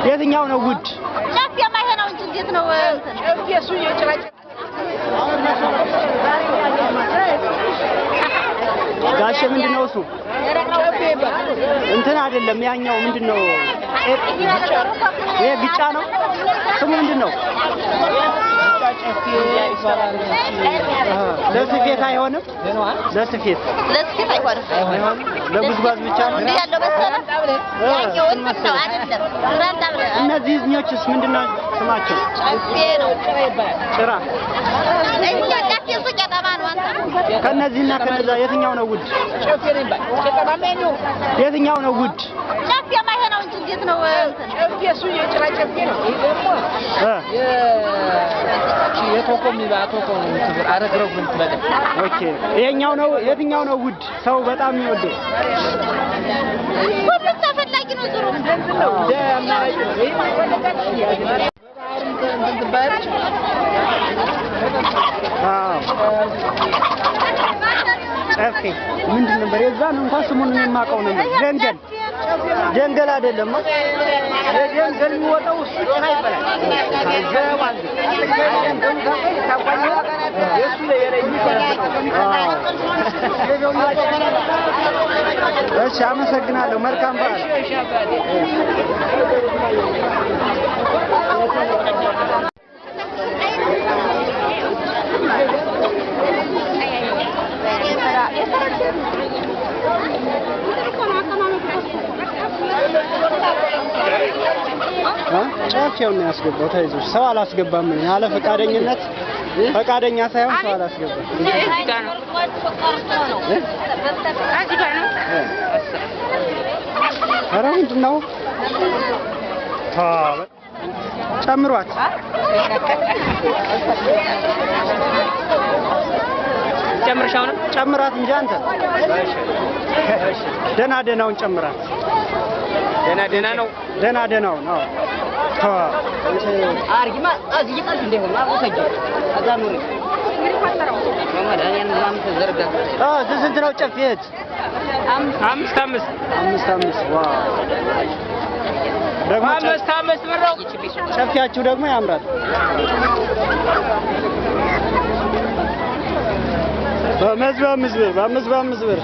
የትኛው ነው ውድ? ጨፌ የማይሆነው እንጂ እንዴት ነው እንትን ጨፌ እሱ የጭራጭ ጋሼ ምንድነው እሱ? እንትን አይደለም ያኛው ምንድነው? ይሄ ግጫ ነው። ስሙ ምንድነው? ለስፌት አይሆንም። ለስፌት አይሆንም። ለጉዝጓዝ ብቻ ነው ያለው መሰለህ። ያኛው እንትን ነው አይደለም። እነዚህኞችስ ምንድነው ስማቸው? ጨፌ ነው። ጭራ። እኛ ጨፌ ሱቄጠማ ነው አንተ። ከነዚህና ከነዛ የትኛው ነው ውድ? የትኛው ነው ውድ? ጨፌ የማይሆነው እንጂ እንዴት ነው እንትን ጨፌ እሱ የጭራ ጨፌ ነው። ይሄ ደግሞ የቶኮም ይባቶኮ ነው ትብር አረግረው ምን ትበለ ኦኬ ይሄኛው ነው የትኛው ነው ውድ ሰው በጣም የሚወደው? ሁሉም ተፈላጊ ነው ዙሩ ነው ደማራጭ ነው። ይሄ ማለት ጨፌ ምንድን ነበር? የዛን እንኳን ስሙን የማውቀው ነበር። ጀንገል ጀንገል አይደለም። ጀንገል የሚወጣው እሱ ጭራ ይባላል። ዘባል የሱ ለየለኝ እሺ አመሰግናለሁ። መልካም በዓል። ጫፍያው ነው ያስገባው። ታይዞሽ ሰው አላስገባም። ያለ ፈቃደኝነት ፈቃደኛ ሳይሆን ሰው አላስገባም። ኧረ ምንድን ነው? ጨምሯት ጨምርሻው ነው ጨምራት እንጂ አንተ ደና ደናውን ጨምራት። ደና ነው ደና ደናውን ነው አርጊማ አዚህ ይጣል እንደሆነ አውሰጅ አዛኑሪ ማማዳን ምናምን ተዘርጋ ስንት ነው ጨፌት? አምስት ዋው ደግሞ አምስት ብር ነው። ጨፌያችሁ ደግሞ ያምራል። በአምስት ብር